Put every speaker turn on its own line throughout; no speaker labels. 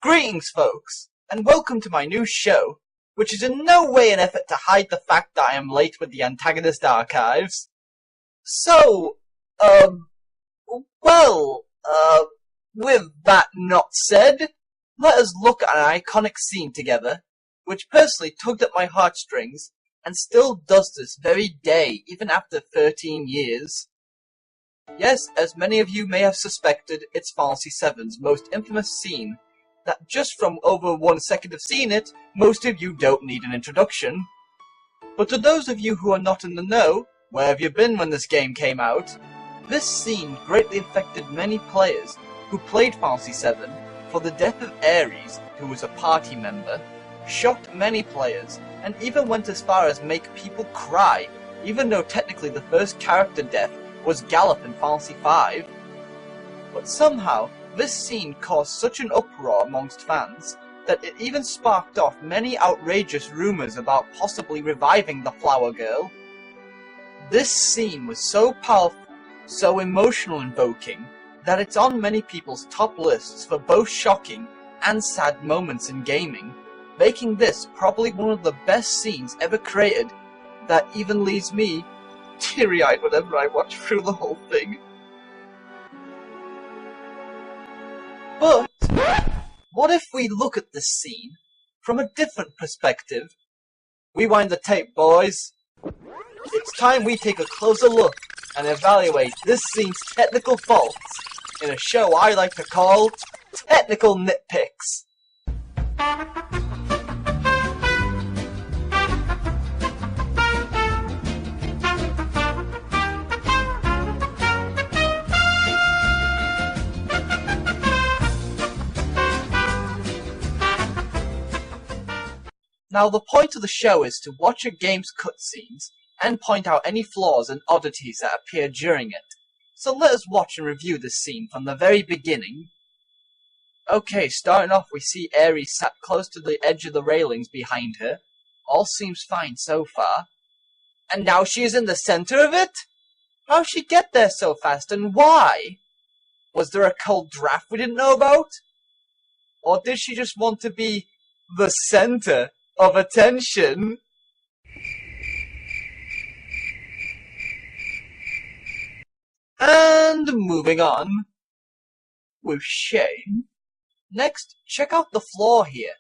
Greetings, folks, and welcome to my new show, which is in no way an effort to hide the fact that I am late with the Antagonist Archives. So, with that not said, let us look at an iconic scene together, which personally tugged at my heartstrings, and still does this very day, even after 13 years. Yes, as many of you may have suspected, it's Final Fantasy VII's most infamous scene, that just from over 1 second of seeing it, most of you don't need an introduction. But to those of you who are not in the know, where have you been when this game came out? This scene greatly affected many players who played Final Fantasy VII, for the death of Ares, who was a party member, shocked many players, and even went as far as make people cry, even though technically the first character death was Gallop in Final Fantasy V. But somehow, this scene caused such an uproar amongst fans that it even sparked off many outrageous rumors about possibly reviving the Flower Girl. This scene was so powerful, so emotional invoking, that it's on many people's top lists for both shocking and sad moments in gaming, making this probably one of the best scenes ever created that even leaves me teary-eyed whenever I watch through the whole thing. But what if we look at this scene from a different perspective? Rewind the tape, boys. It's time we take a closer look and evaluate this scene's technical faults in a show I like to call Technical Nit Picks. Now, the point of the show is to watch a game's cutscenes and point out any flaws and oddities that appear during it. So let us watch and review this scene from the very beginning. Okay, starting off we see Ares sat close to the edge of the railings behind her. All seems fine so far. And now she is in the center of it? How'd she get there so fast, and why? Was there a cold draft we didn't know about? Or did she just want to be the center of attention? And moving on with shame. Next, check out the floor here.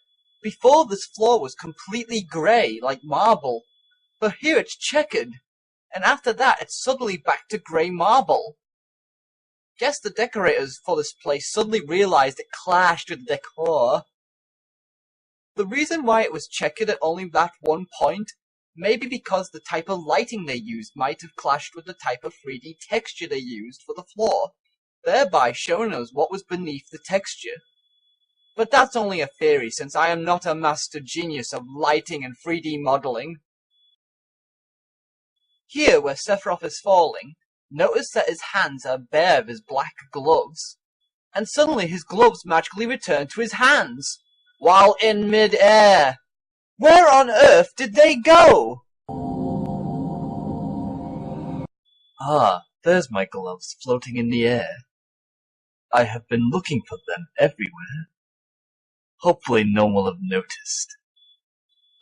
Before, this floor was completely grey, like marble, but here it's checkered, and after that it's suddenly back to grey marble. Guess the decorators for this place suddenly realized it clashed with the decor. The reason why it was checkered at only that one point may be because the type of lighting they used might have clashed with the type of 3D texture they used for the floor, thereby showing us what was beneath the texture. But that's only a theory, since I am not a master genius of lighting and 3D modeling. Here, where Sephiroth is falling, notice that his hands are bare of his black gloves, and suddenly his gloves magically return to his hands, while in mid-air. Where on earth did they go? Ah, there's my gloves floating in the air. I have been looking for them everywhere. Hopefully no one will have noticed.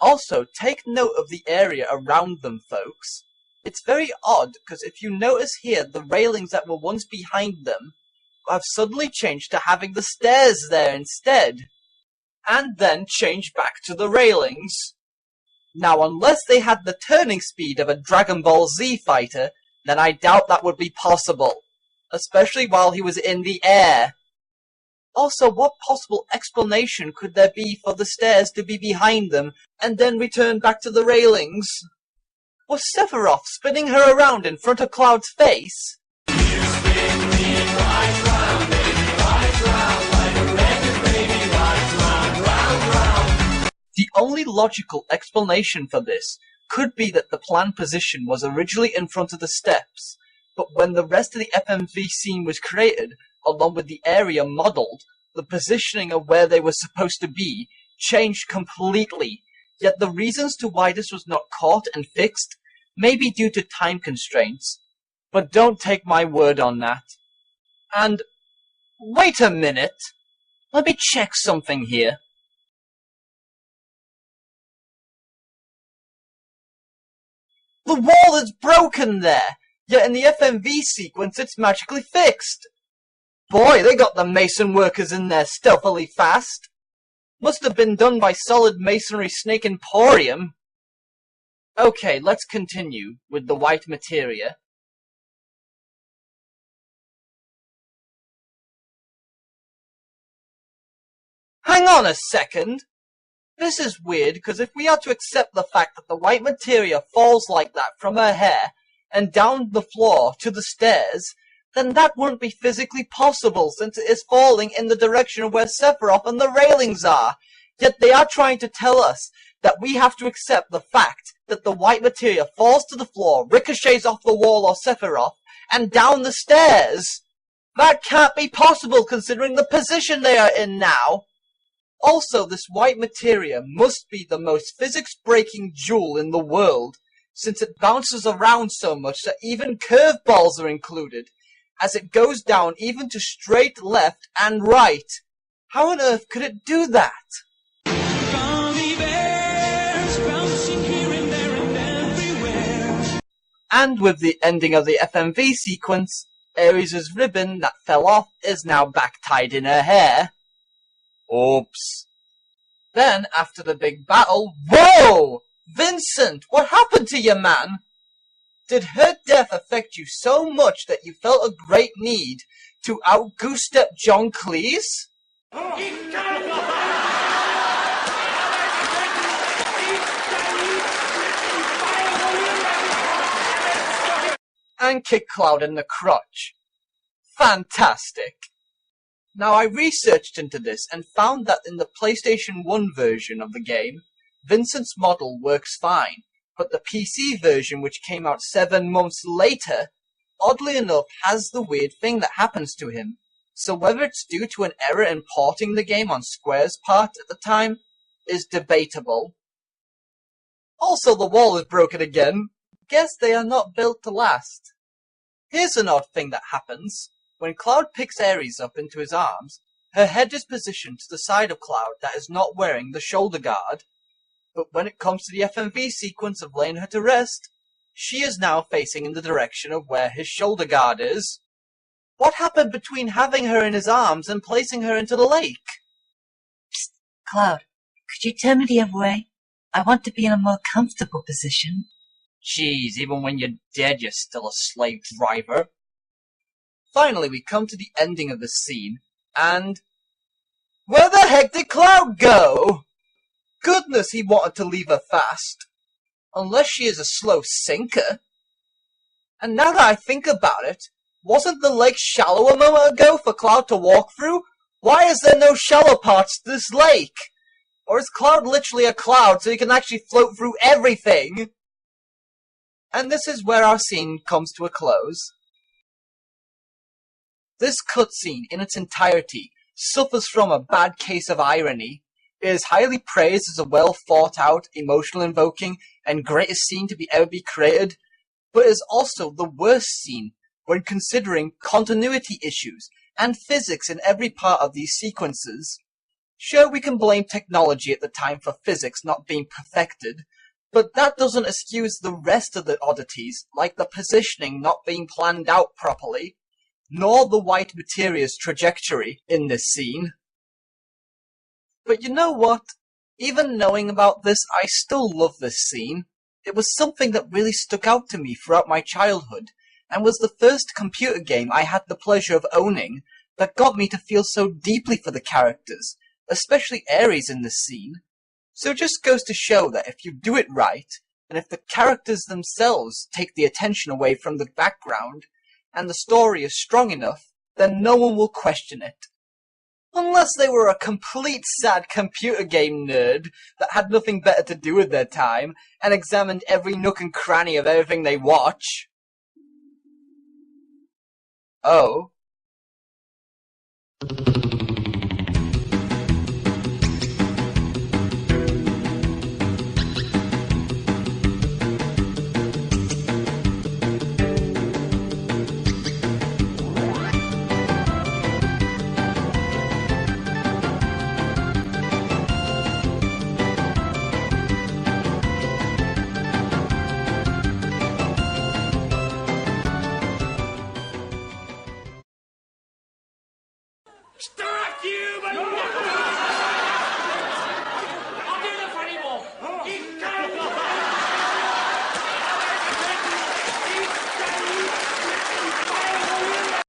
Also, take note of the area around them, folks. It's very odd, because if you notice here, the railings that were once behind them have suddenly changed to having the stairs there instead, and then changed back to the railings. Now, unless they had the turning speed of a Dragon Ball Z fighter, then I doubt that would be possible, especially while he was in the air. Also, what possible explanation could there be for the stairs to be behind them and then return back to the railings? Was Sephiroth spinning her around in front of Cloud's face? The only logical explanation for this could be that the planned position was originally in front of the steps, but when the rest of the FMV scene was created, along with the area modeled, the positioning of where they were supposed to be changed completely. Yet the reasons to why this was not caught and fixed may be due to time constraints, but don't take my word on that. And wait a minute! Let me check something here. The wall is broken there, yet in the FMV sequence it's magically fixed. Boy, they got the mason workers in there stealthily fast. Must have been done by Solid Masonry Snake Emporium. Okay, let's continue with the white materia. Hang on a second! This is weird, because if we are to accept the fact that the white materia falls like that from her hair, and down the floor to the stairs, then that wouldn't be physically possible since it is falling in the direction of where Sephiroth and the railings are. Yet they are trying to tell us that we have to accept the fact that the white materia falls to the floor, ricochets off the wall or Sephiroth, and down the stairs. That can't be possible considering the position they are in now. Also, this white materia must be the most physics-breaking jewel in the world, since it bounces around so much that even curveballs are included, as it goes down even to straight left and right. How on earth could it do that? And with the ending of the FMV sequence, Ares' ribbon that fell off is now back tied in her hair. Oops. Then, after the big battle, whoa! Vincent, what happened to you, man? Did her death affect you so much that you felt a great need to out-goose-step John Cleese? And kick Cloud in the crotch. Fantastic. Now, I researched into this and found that in the PlayStation 1 version of the game, Vincent's model works fine, but the PC version, which came out 7 months later, oddly enough has the weird thing that happens to him. So whether it's due to an error in porting the game on Square's part at the time is debatable. Also, the wall is broken again. Guess they are not built to last. Here's an odd thing that happens. When Cloud picks Ares up into his arms, her head is positioned to the side of Cloud that is not wearing the shoulder guard. But when it comes to the FMV sequence of laying her to rest, she is now facing in the direction of where his shoulder guard is. What happened between having her in his arms and placing her into the lake?
Psst, Cloud, could you turn me the other way? I want to be in a more comfortable position.
Jeez, even when you're dead, you're still a slave driver. Finally, we come to the ending of the scene, and... where the heck did Cloud go? Goodness, he wanted to leave her fast. Unless she is a slow sinker. And now that I think about it, wasn't the lake shallow a moment ago for Cloud to walk through? Why is there no shallow parts to this lake? Or is Cloud literally a cloud so he can actually float through everything? And this is where our scene comes to a close. This cutscene in its entirety suffers from a bad case of irony. It is highly praised as a well-thought-out, emotional-invoking, and greatest scene to ever be created, but is also the worst scene when considering continuity issues and physics in every part of these sequences. Sure, we can blame technology at the time for physics not being perfected, but that doesn't excuse the rest of the oddities, like the positioning not being planned out properly, nor the white materia's trajectory in this scene. But you know what? Even knowing about this, I still love this scene. It was something that really stuck out to me throughout my childhood, and was the first computer game I had the pleasure of owning that got me to feel so deeply for the characters, especially Ares in this scene. So it just goes to show that if you do it right, and if the characters themselves take the attention away from the background, and the story is strong enough, then no one will question it. Unless they were a complete sad computer game nerd that had nothing better to do with their time, and examined every nook and cranny of everything they watch. Oh.
Struck you, but never